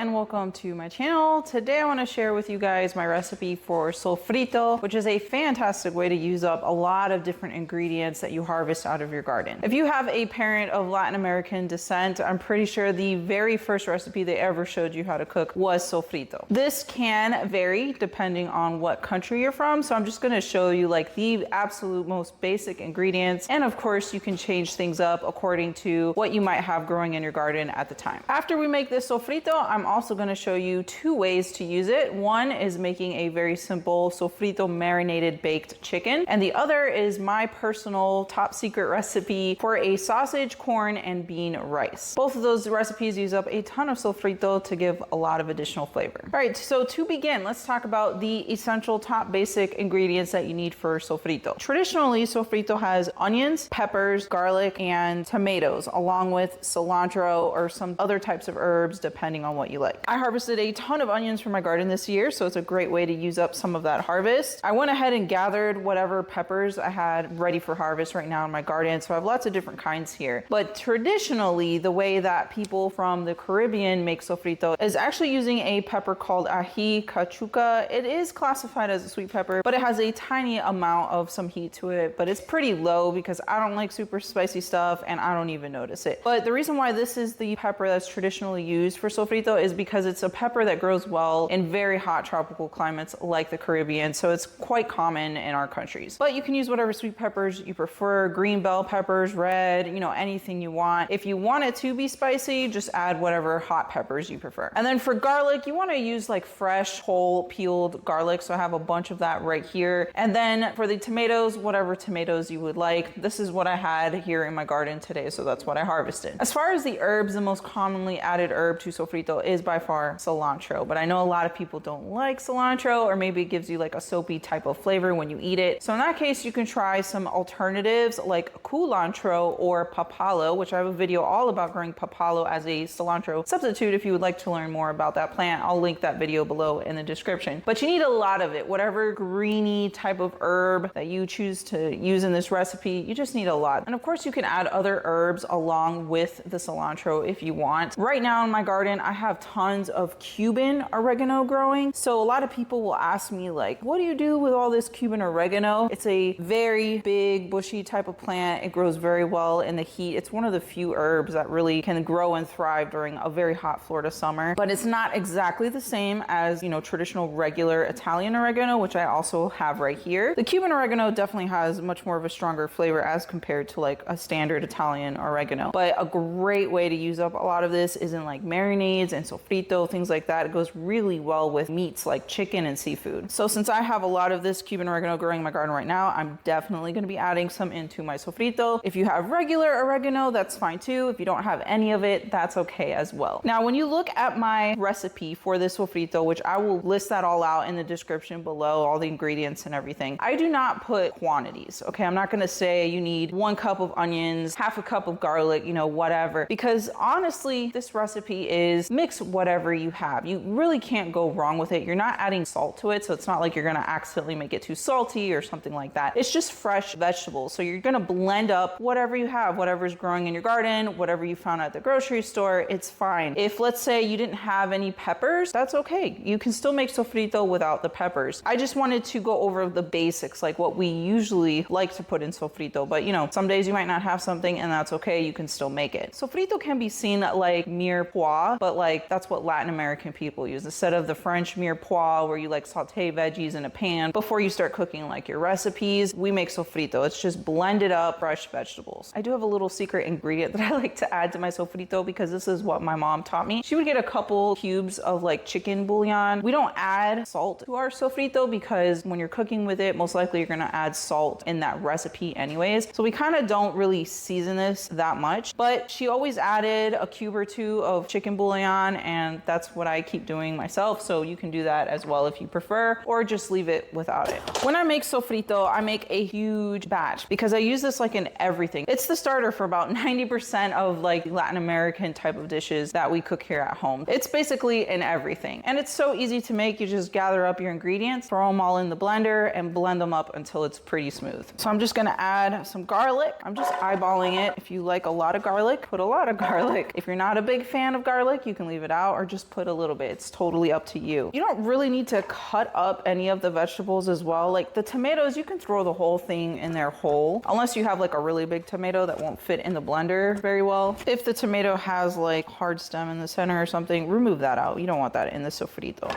and welcome to my channel. Today I want to share with you guys my recipe for sofrito, which is a fantastic way to use up a lot of different ingredients that you harvest out of your garden. If you have a parent of Latin American descent, I'm pretty sure the very first recipe they ever showed you how to cook was sofrito. This can vary depending on what country you're from, so I'm just going to show you like the absolute most basic ingredients, and of course you can change things up according to what you might have growing in your garden at the time. After we make this sofrito, I'm also going to show you two ways to use it. One is making a very simple sofrito marinated baked chicken, and the other is my personal top secret recipe for a sausage, corn, and bean rice. Both of those recipes use up a ton of sofrito to give a lot of additional flavor. All right, so to begin, let's talk about the essential top basic ingredients that you need for sofrito. Traditionally, sofrito has onions, peppers, garlic, and tomatoes, along with cilantro or some other types of herbs depending on what you like. I harvested a ton of onions from my garden this year, so it's a great way to use up some of that harvest. I went ahead and gathered whatever peppers I had ready for harvest right now in my garden, so I have lots of different kinds here. But traditionally, the way that people from the Caribbean make sofrito is actually using a pepper called ají cachuca. It is classified as a sweet pepper, but it has a tiny amount of some heat to it, but it's pretty low because I don't like super spicy stuff and I don't even notice it. But the reason why this is the pepper that's traditionally used for sofrito is because it's a pepper that grows well in very hot tropical climates like the Caribbean, so it's quite common in our countries. But you can use whatever sweet peppers you prefer, green bell peppers, red, you know, anything you want. If you want it to be spicy, just add whatever hot peppers you prefer. And then for garlic, you want to use like fresh, whole, peeled garlic, so I have a bunch of that right here. And then for the tomatoes, whatever tomatoes you would like. This is what I had here in my garden today, so that's what I harvested. As far as the herbs, the most commonly added herb to sofrito is by far cilantro, but I know a lot of people don't like cilantro, or maybe it gives you like a soapy type of flavor when you eat it. So in that case, you can try some alternatives like culantro or papalo, which I have a video all about growing papalo as a cilantro substitute. If you would like to learn more about that plant, I'll link that video below in the description. But you need a lot of it. Whatever greeny type of herb that you choose to use in this recipe, you just need a lot. And of course, you can add other herbs along with the cilantro if you want. Right now in my garden, I have tons of Cuban oregano growing. So a lot of people will ask me like, what do you do with all this Cuban oregano? It's a very big bushy type of plant. It grows very well in the heat. It's one of the few herbs that really can grow and thrive during a very hot Florida summer, but it's not exactly the same as, you know, traditional regular Italian oregano, which I also have right here. The Cuban oregano definitely has much more of a stronger flavor as compared to like a standard Italian oregano. But a great way to use up a lot of this is in like marinades and sofrito, things like that. It goes really well with meats like chicken and seafood. So since I have a lot of this Cuban oregano growing in my garden right now, I'm definitely going to be adding some into my sofrito. If you have regular oregano, that's fine too. If you don't have any of it, that's okay as well. Now, when you look at my recipe for this sofrito, which I will list that all out in the description below, all the ingredients and everything, I do not put quantities, okay? I'm not going to say you need 1 cup of onions, half a cup of garlic, you know, whatever, because honestly, this recipe is mix whatever you have. You really can't go wrong with it. You're not adding salt to it, so it's not like you're going to accidentally make it too salty or something like that. It's just fresh vegetables. So you're going to blend up whatever you have, whatever's growing in your garden, whatever you found at the grocery store, it's fine. If let's say you didn't have any peppers, that's okay. You can still make sofrito without the peppers. I just wanted to go over the basics, like what we usually like to put in sofrito, but you know, some days you might not have something and that's okay. You can still make it. Sofrito can be seen like mirepoix, but like that's what Latin American people use instead of the French mirepoix where you like saute veggies in a pan before you start cooking like your recipes. We make sofrito. It's just blended up fresh vegetables. I do have a little secret ingredient that I like to add to my sofrito because this is what my mom taught me. She would get a couple cubes of like chicken bouillon. We don't add salt to our sofrito because when you're cooking with it, most likely you're gonna add salt in that recipe anyways. So we kind of don't really season this that much, but she always added a cube or two of chicken bouillon, and that's what I keep doing myself. So you can do that as well if you prefer, or just leave it without it. When I make sofrito, I make a huge batch because I use this like in everything. It's the starter for about 90% of like Latin American type of dishes that we cook here at home. It's basically in everything, and it's so easy to make. You just gather up your ingredients, throw them all in the blender, and blend them up until it's pretty smooth. So I'm just gonna add some garlic. I'm just eyeballing it. If you like a lot of garlic, put a lot of garlic. If you're not a big fan of garlic, you can leave it out or just put a little bit. It's totally up to you. You don't really need to cut up any of the vegetables as well. Like the tomatoes, you can throw the whole thing in there whole, unless you have like a really big tomato that won't fit in the blender very well. If the tomato has like hard stem in the center or something, remove that out. You don't want that in the sofrito.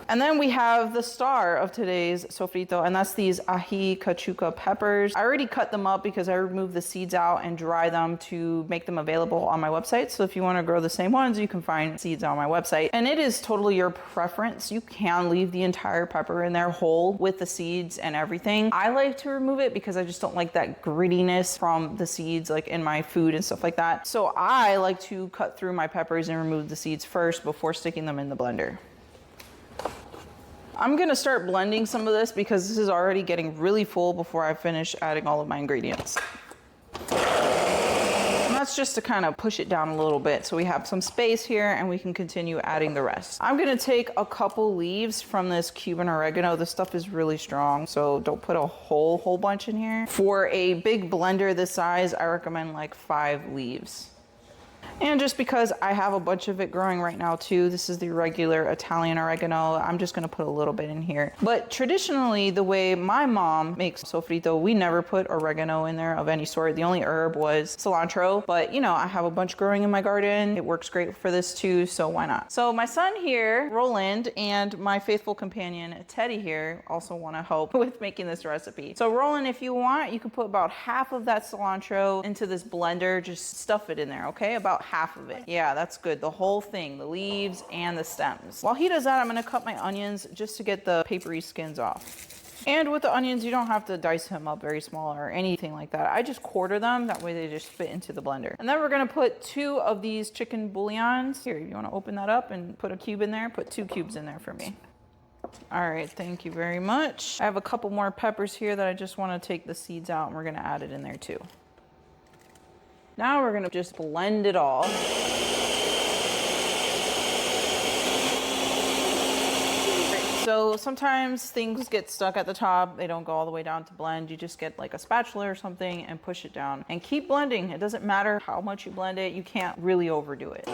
And then we have the star of today's sofrito, and that's these ají cachuca peppers. I already cut them up because I removed the seeds out and dry them to make them available on my website. So if you want to grow the same ones, you can find seeds on my website. And it is totally your preference. You can leave the entire pepper in there whole with the seeds and everything. I like to remove it because I just don't like that grittiness from the seeds like in my food and stuff like that. So I like to cut through my peppers and remove the seeds first before sticking them in the blender. I'm gonna start blending some of this because this is already getting really full before I finish adding all of my ingredients. And that's just to kind of push it down a little bit so we have some space here and we can continue adding the rest. I'm gonna take a couple leaves from this Cuban oregano. This stuff is really strong, so don't put a whole bunch in here. For a big blender this size, I recommend like 5 leaves. And just because I have a bunch of it growing right now too, this is the regular Italian oregano, I'm just gonna put a little bit in here. But traditionally, the way my mom makes sofrito, we never put oregano in there of any sort. The only herb was cilantro, but you know, I have a bunch growing in my garden. It works great for this too, so why not? So my son here, Roland, and my faithful companion, Teddy here, also wanna help with making this recipe. So Roland, if you want, you can put about half of that cilantro into this blender, just stuff it in there, okay? About half of it. Yeah, that's good. The whole thing, the leaves and the stems. While he does that, I'm gonna cut my onions just to get the papery skins off. And with the onions, you don't have to dice them up very small or anything like that. I just quarter them, that way they just fit into the blender. And then we're gonna put 2 of these chicken bouillons. Here, you wanna open that up and put a cube in there? Put 2 cubes in there for me. All right, thank you very much. I have a couple more peppers here that I just wanna take the seeds out and we're gonna add it in there too. Now we're gonna just blend it all. So sometimes things get stuck at the top. They don't go all the way down to blend. You just get like a spatula or something and push it down and keep blending. It doesn't matter how much you blend it. You can't really overdo it.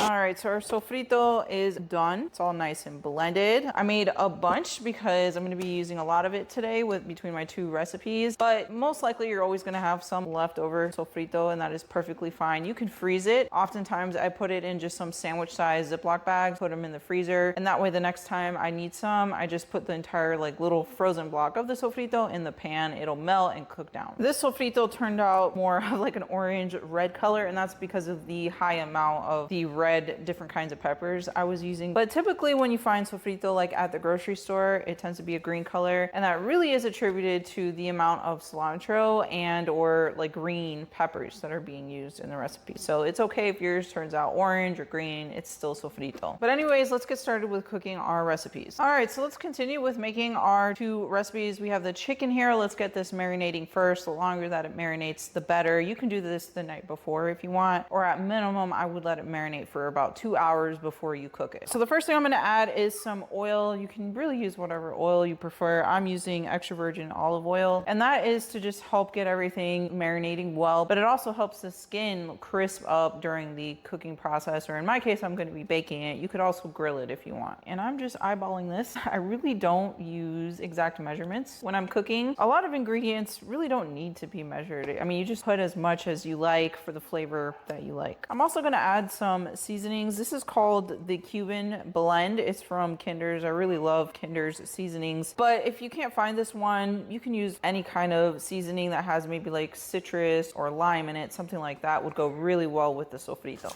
All right, so our sofrito is done. It's all nice and blended. I made a bunch because I'm gonna be using a lot of it today between my 2 recipes, but most likely you're always gonna have some leftover sofrito and that is perfectly fine. You can freeze it. Oftentimes I put it in just some sandwich size Ziploc bags, put them in the freezer, and that way the next time I need some, I just put the entire like little frozen block of the sofrito in the pan. It'll melt and cook down. This sofrito turned out more of like an orange red color, and that's because of the high amount of the red different kinds of peppers I was using. But typically when you find sofrito like at the grocery store, it tends to be a green color, and that really is attributed to the amount of cilantro and or like green peppers that are being used in the recipe. So it's okay if yours turns out orange or green, it's still sofrito. But anyways, let's get started with cooking our recipes. All right, so let's continue with making our 2 recipes. We have the chicken here. Let's get this marinating first. The longer that it marinates, the better. You can do this the night before if you want, or at minimum, I would let it marinate for about 2 hours before you cook it. So the first thing I'm gonna add is some oil. You can really use whatever oil you prefer. I'm using extra virgin olive oil, and that is to just help get everything marinating well, but it also helps the skin crisp up during the cooking process, or in my case, I'm gonna be baking it. You could also grill it if you want. And I'm just eyeballing this. I really don't use exact measurements when I'm cooking. A lot of ingredients really don't need to be measured. I mean, you just put as much as you like for the flavor that you like. I'm also gonna add some seasonings. This is called the Cuban blend. It's from Kinder's. I really love Kinder's seasonings. But if you can't find this one, you can use any kind of seasoning that has maybe like citrus or lime in it. Something like that would go really well with the sofrito.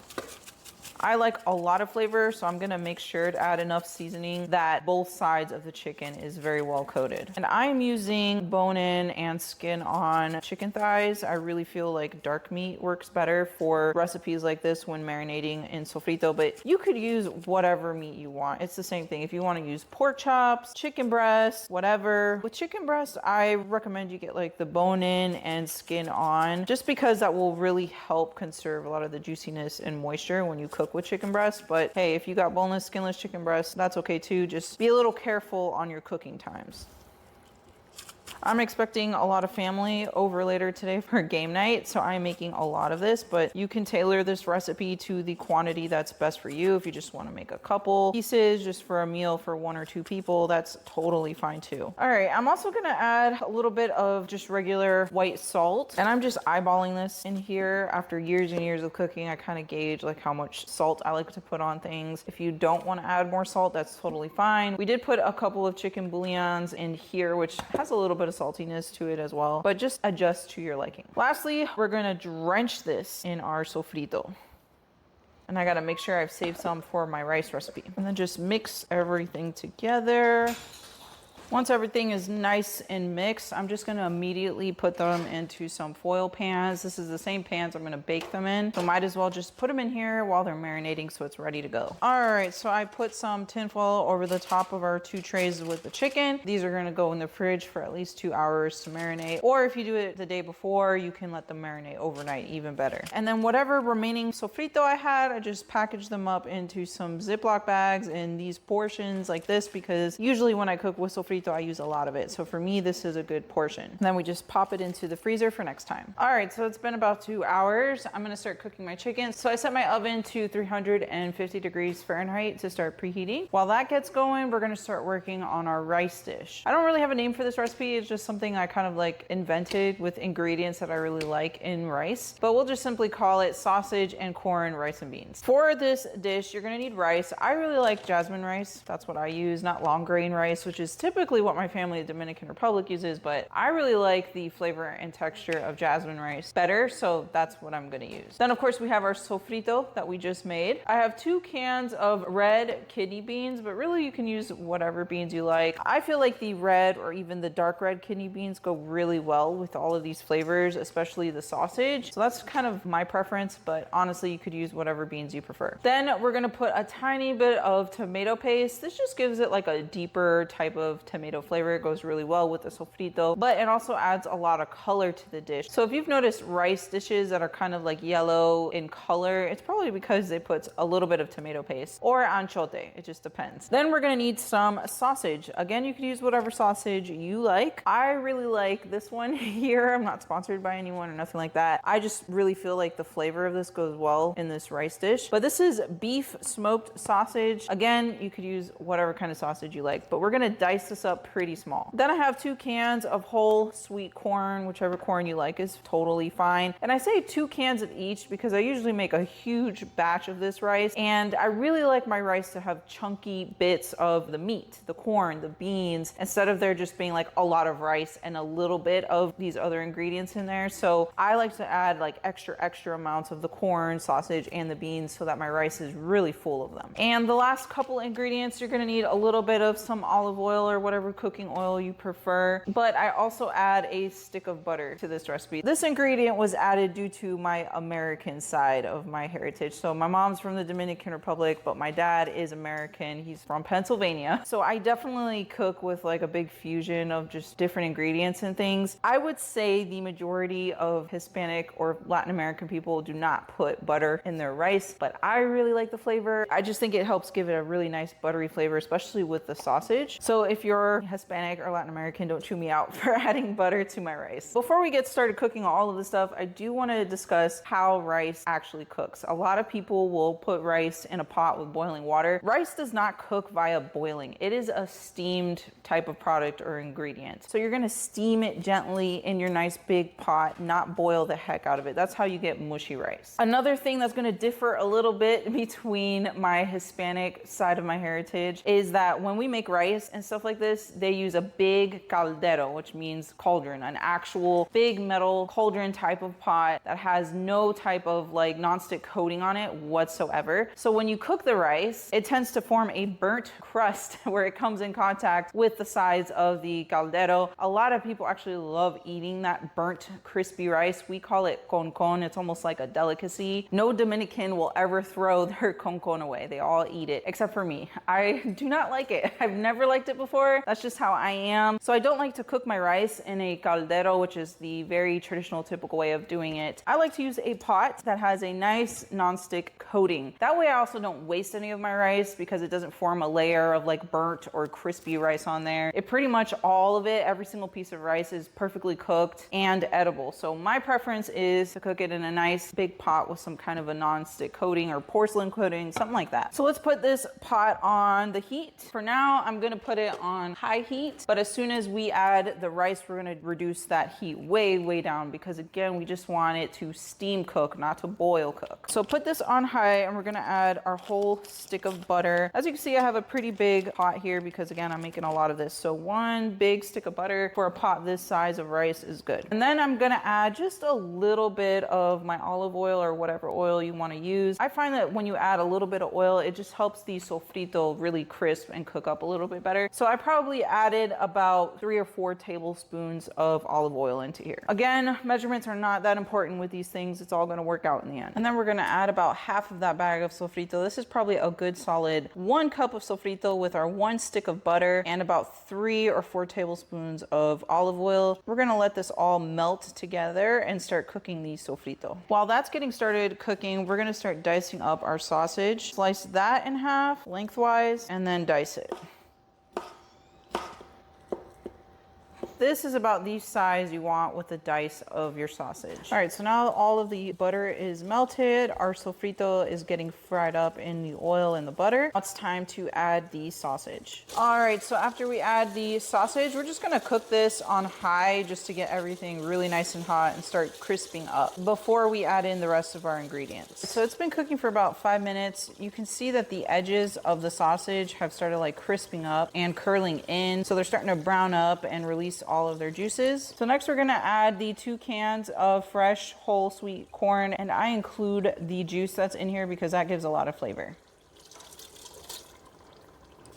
I like a lot of flavor, so I'm gonna make sure to add enough seasoning that both sides of the chicken is very well coated. And I'm using bone-in and skin-on chicken thighs. I really feel like dark meat works better for recipes like this when marinating in sofrito, but you could use whatever meat you want. It's the same thing. If you wanna use pork chops, chicken breast, whatever. With chicken breast, I recommend you get like the bone-in and skin-on, just because that will really help conserve a lot of the juiciness and moisture when you cook with chicken breast. But hey, if you got boneless, skinless chicken breast, that's okay too. Just be a little careful on your cooking times. I'm expecting a lot of family over later today for game night, so I'm making a lot of this, but you can tailor this recipe to the quantity that's best for you. If you just want to make a couple pieces just for a meal for 1 or 2 people, that's totally fine too. All right, I'm also gonna add a little bit of just regular white salt, and I'm just eyeballing this in here. After years and years of cooking, I kind of gauge like how much salt I like to put on things. If you don't want to add more salt, that's totally fine. We did put a couple of chicken bouillons in here, which has a little bit of saltiness to it as well, but just adjust to your liking. Lastly, we're gonna drench this in our sofrito. And I gotta make sure I've saved some for my rice recipe. And then just mix everything together. Once everything is nice and mixed, I'm just gonna immediately put them into some foil pans. This is the same pans I'm gonna bake them in, so might as well just put them in here while they're marinating so it's ready to go. All right, so I put some tin foil over the top of our 2 trays with the chicken. These are gonna go in the fridge for at least 2 hours to marinate, or if you do it the day before, you can let them marinate overnight, even better. And then whatever remaining sofrito I had, I just packaged them up into some Ziploc bags in these portions like this, because usually when I cook with sofrito, I use a lot of it. So for me, this is a good portion. And then we just pop it into the freezer for next time. All right, so it's been about 2 hours. I'm gonna start cooking my chicken. So I set my oven to 350 degrees Fahrenheit to start preheating. While that gets going, we're gonna start working on our rice dish. I don't really have a name for this recipe. It's just something I kind of like invented with ingredients that I really like in rice, but we'll just simply call it sausage and corn, rice and beans. For this dish, you're gonna need rice. I really like jasmine rice. That's what I use, not long grain rice, which is typically what my family in the Dominican Republic uses, but I really like the flavor and texture of jasmine rice better, so that's what I'm gonna use. Then of course we have our sofrito that we just made. I have 2 cans of red kidney beans, but really you can use whatever beans you like. I feel like the red or even the dark red kidney beans go really well with all of these flavors, especially the sausage. So that's kind of my preference, but honestly you could use whatever beans you prefer. Then we're gonna put a tiny bit of tomato paste. This just gives it like a deeper type of tomato flavor. It goes really well with the sofrito, but it also adds a lot of color to the dish. So if you've noticed rice dishes that are kind of like yellow in color, it's probably because they put a little bit of tomato paste or anchote. It just depends. Then we're gonna need some sausage. Again, you could use whatever sausage you like. I really like this one here. I'm not sponsored by anyone or nothing like that. I just really feel like the flavor of this goes well in this rice dish. But this is beef smoked sausage. Again, you could use whatever kind of sausage you like, but we're gonna dice this up pretty small. Then I have 2 cans of whole sweet corn. Whichever corn you like is totally fine. And I say 2 cans of each because I usually make a huge batch of this rice, and I really like my rice to have chunky bits of the meat, the corn, the beans, instead of there just being like a lot of rice and a little bit of these other ingredients in there. So I like to add like extra amounts of the corn, sausage, and the beans so that my rice is really full of them. And the last couple ingredients, you're gonna need a little bit of some olive oil or whatever cooking oil you prefer, but I also add a stick of butter to this recipe. This ingredient was added due to my American side of my heritage. So my mom's from the Dominican Republic, but my dad is American. He's from Pennsylvania. So I definitely cook with like a big fusion of just different ingredients and things. I would say the majority of Hispanic or Latin American people do not put butter in their rice, but I really like the flavor. I just think it helps give it a really nice buttery flavor, especially with the sausage. So if you're Hispanic or Latin American, don't chew me out for adding butter to my rice. Before we get started cooking all of this stuff, I do want to discuss how rice actually cooks. A lot of people will put rice in a pot with boiling water. Rice does not cook via boiling. It is a steamed type of product or ingredient. So you're gonna steam it gently in your nice big pot, not boil the heck out of it. That's how you get mushy rice. Another thing that's gonna differ a little bit between my Hispanic side of my heritage is that when we make rice and stuff like this, they use a big caldero, which means cauldron, an actual big metal cauldron type of pot that has no type of like nonstick coating on it whatsoever. So when you cook the rice, it tends to form a burnt crust where it comes in contact with the sides of the caldero. A lot of people actually love eating that burnt crispy rice. We call it con. It's almost like a delicacy. No Dominican will ever throw their con away. They all eat it except for me. I do not like it. I've never liked it before, before. That's just how I am. So I don't like to cook my rice in a caldero, which is the very traditional, typical way of doing it. I like to use a pot that has a nice nonstick coating. That way I also don't waste any of my rice because it doesn't form a layer of like burnt or crispy rice on there. It pretty much all of it, every single piece of rice is perfectly cooked and edible. So my preference is to cook it in a nice big pot with some kind of a non-stick coating or porcelain coating, something like that. So let's put this pot on the heat. For now, I'm gonna put it on high heat, but as soon as we add the rice, we're gonna reduce that heat way down because again, we just want it to steam cook, not to boil cook. So put this on high and we're gonna add our whole stick of butter. As you can see, I have a pretty big pot here because again, I'm making a lot of this. So one big stick of butter for a pot this size of rice is good. And then I'm gonna add just a little bit of my olive oil or whatever oil you wanna use. I find that when you add a little bit of oil, it just helps the sofrito really crisp and cook up a little bit better. So I probably added about 3 or 4 tablespoons of olive oil into here. Again, measurements are not that important with these things. It's all gonna work out in the end. And then we're gonna add about half of that bag of sofrito. This is probably a good solid 1 cup of sofrito with our 1 stick of butter and about 3 or 4 tablespoons of olive oil. We're gonna let this all melt together and start cooking the sofrito. While that's getting started cooking, we're gonna start dicing up our sausage. Slice that in half lengthwise and then dice it. This is about the size you want with the dice of your sausage. All right, so now all of the butter is melted. Our sofrito is getting fried up in the oil and the butter. Now it's time to add the sausage. All right, so after we add the sausage, we're just gonna cook this on high just to get everything really nice and hot and start crisping up before we add in the rest of our ingredients. So it's been cooking for about 5 minutes. You can see that the edges of the sausage have started like crisping up and curling in. So they're starting to brown up and release all of their juices. So next we're gonna add the 2 cans of fresh whole sweet corn, and I include the juice that's in here because that gives a lot of flavor.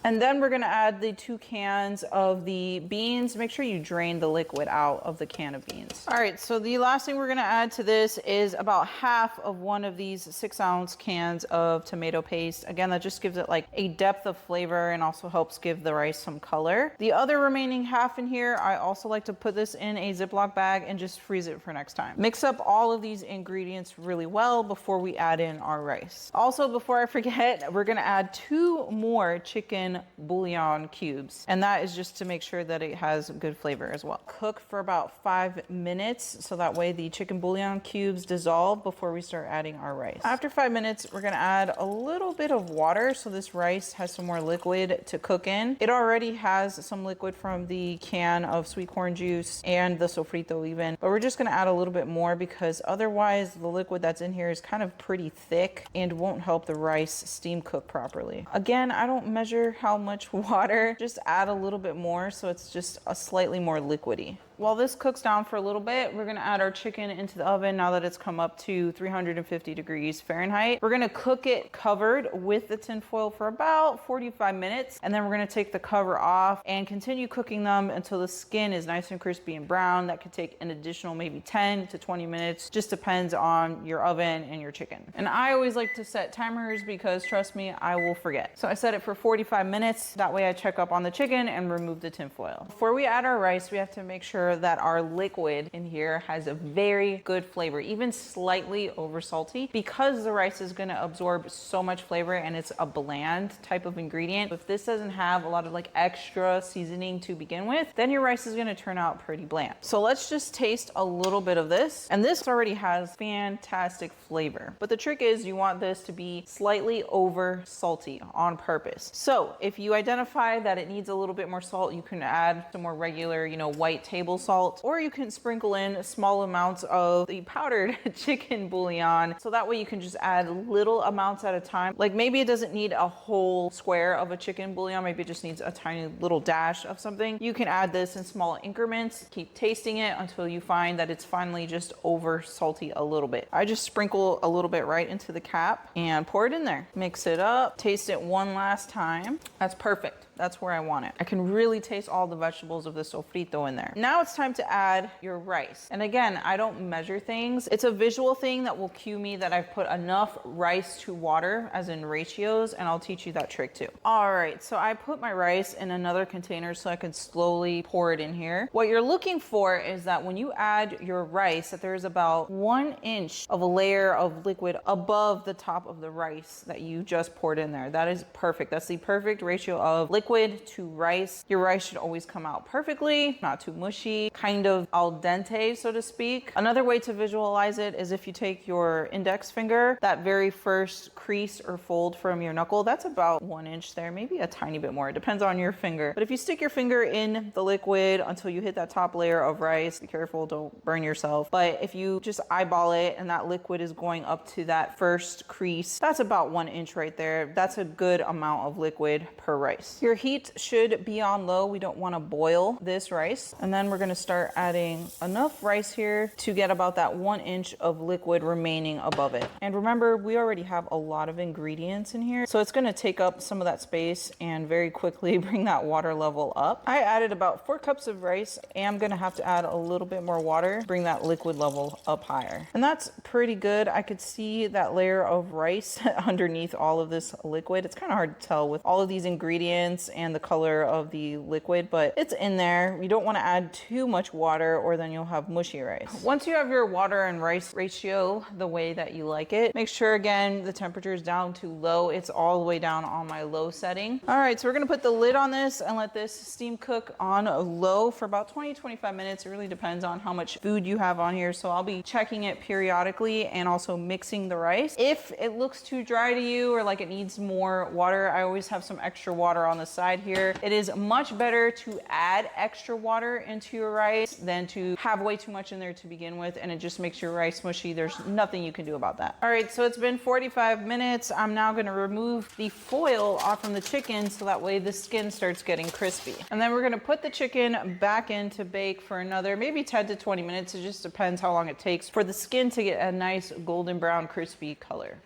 And then we're gonna add the 2 cans of the beans. Make sure you drain the liquid out of the can of beans. All right, so the last thing we're gonna add to this is about half of one of these 6-ounce cans of tomato paste. Again, that just gives it like a depth of flavor and also helps give the rice some color. The other remaining half in here, I also like to put this in a Ziploc bag and just freeze it for next time. Mix up all of these ingredients really well before we add in our rice. Also, before I forget, we're gonna add 2 more chicken bouillon cubes, and that is just to make sure that it has good flavor as well. Cook for about 5 minutes so that way the chicken bouillon cubes dissolve before we start adding our rice. After 5 minutes, we're gonna add a little bit of water so this rice has some more liquid to cook in. It already has some liquid from the can of sweet corn juice and the sofrito even, but we're just gonna add a little bit more because otherwise the liquid that's in here is kind of pretty thick and won't help the rice steam cook properly. Again, I don't measure how much water, just add a little bit more so it's just a slightly more liquidy. While this cooks down for a little bit, we're gonna add our chicken into the oven now that it's come up to 350 degrees Fahrenheit. We're gonna cook it covered with the tin foil for about 45 minutes, and then we're gonna take the cover off and continue cooking them until the skin is nice and crispy and brown. That could take an additional maybe 10 to 20 minutes, just depends on your oven and your chicken. And I always like to set timers because trust me, I will forget. So I set it for 45 minutes. That way I check up on the chicken and remove the tin foil. Before we add our rice, we have to make sure that our liquid in here has a very good flavor, even slightly over salty, because the rice is gonna absorb so much flavor and it's a bland type of ingredient. If this doesn't have a lot of like extra seasoning to begin with, then your rice is gonna turn out pretty bland. So let's just taste a little bit of this. And this already has fantastic flavor. But the trick is you want this to be slightly over salty on purpose. So if you identify that it needs a little bit more salt, you can add some more regular, white table salt, or you can sprinkle in small amounts of the powdered chicken bouillon. So that way you can just add little amounts at a time. Like maybe it doesn't need a whole square of a chicken bouillon, maybe it just needs a tiny little dash of something. You can add this in small increments, keep tasting it until you find that it's finally just over salty a little bit. I just sprinkle a little bit right into the cap and pour it in there. Mix it up, taste it one last time. That's perfect. That's where I want it. I can really taste all the vegetables of the sofrito in there. Now it's time to add your rice. And again, I don't measure things. It's a visual thing that will cue me that I've put enough rice to water, as in ratios, and I'll teach you that trick too. All right, so I put my rice in another container so I can slowly pour it in here. What you're looking for is that when you add your rice, that there's about 1 inch of a layer of liquid above the top of the rice that you just poured in there. That is perfect. That's the perfect ratio of liquid to rice. Your rice should always come out perfectly, not too mushy, kind of al dente, so to speak. Another way to visualize it is if you take your index finger, that very first crease or fold from your knuckle, that's about 1 inch there, maybe a tiny bit more. It depends on your finger. But if you stick your finger in the liquid until you hit that top layer of rice, be careful, don't burn yourself. But if you just eyeball it and that liquid is going up to that first crease, that's about 1 inch right there. That's a good amount of liquid per rice. Your heat should be on low. We don't want to boil this rice. And then we're going to start adding enough rice here to get about that 1 inch of liquid remaining above it. And remember, we already have a lot of ingredients in here, so it's going to take up some of that space and very quickly bring that water level up. I added about 4 cups of rice, and I'm going to have to add a little bit more water, bring that liquid level up higher. And that's pretty good. I could see that layer of rice underneath all of this liquid. It's kind of hard to tell with all of these ingredients and the color of the liquid, but it's in there. You don't want to add too much water or then you'll have mushy rice. Once you have your water and rice ratio the way that you like it, make sure again the temperature is down to low. It's all the way down on my low setting. All right, so we're going to put the lid on this and let this steam cook on low for about 20-25 minutes. It really depends on how much food you have on here, so I'll be checking it periodically and also mixing the rice. If it looks too dry to you or like it needs more water, I always have some extra water on the side here. It is much better to add extra water into your rice than to have way too much in there to begin with, and it just makes your rice mushy. There's nothing you can do about that. All right, so it's been 45 minutes. I'm now going to remove the foil off from the chicken so that way the skin starts getting crispy. And then we're going to put the chicken back in to bake for another maybe 10 to 20 minutes. It just depends how long it takes for the skin to get a nice golden brown crispy color.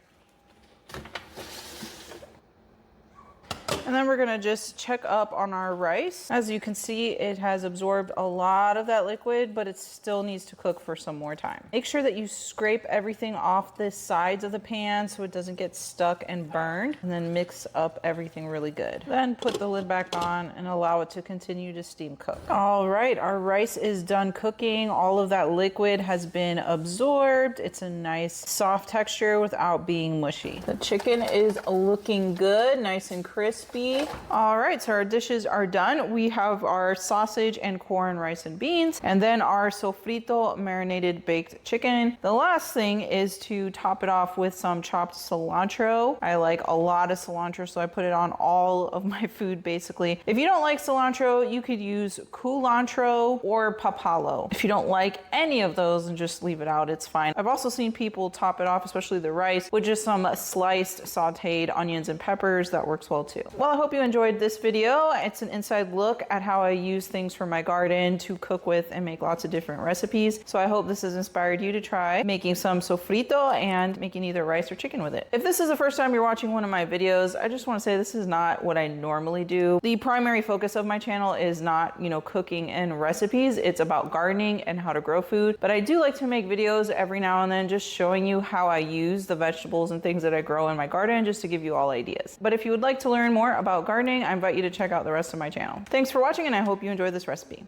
And then we're gonna just check up on our rice. As you can see, it has absorbed a lot of that liquid, but it still needs to cook for some more time. Make sure that you scrape everything off the sides of the pan so it doesn't get stuck and burned, and then mix up everything really good. Then put the lid back on and allow it to continue to steam cook. All right, our rice is done cooking. All of that liquid has been absorbed. It's a nice soft texture without being mushy. The chicken is looking good, nice and crispy. All right, so our dishes are done. We have our sausage and corn, rice and beans, and then our sofrito marinated baked chicken. The last thing is to top it off with some chopped cilantro. I like a lot of cilantro, so I put it on all of my food basically. If you don't like cilantro, you could use culantro or papalo. If you don't like any of those, then just leave it out, it's fine. I've also seen people top it off, especially the rice, with just some sliced sauteed onions and peppers. That works well too. Well, I hope you enjoyed this video. It's an inside look at how I use things from my garden to cook with and make lots of different recipes. So I hope this has inspired you to try making some sofrito and making either rice or chicken with it. If this is the first time you're watching one of my videos, I just want to say this is not what I normally do. The primary focus of my channel is not, cooking and recipes. It's about gardening and how to grow food. But I do like to make videos every now and then just showing you how I use the vegetables and things that I grow in my garden, just to give you all ideas. But if you would like to learn more about gardening, I invite you to check out the rest of my channel. Thanks for watching, and I hope you enjoyed this recipe.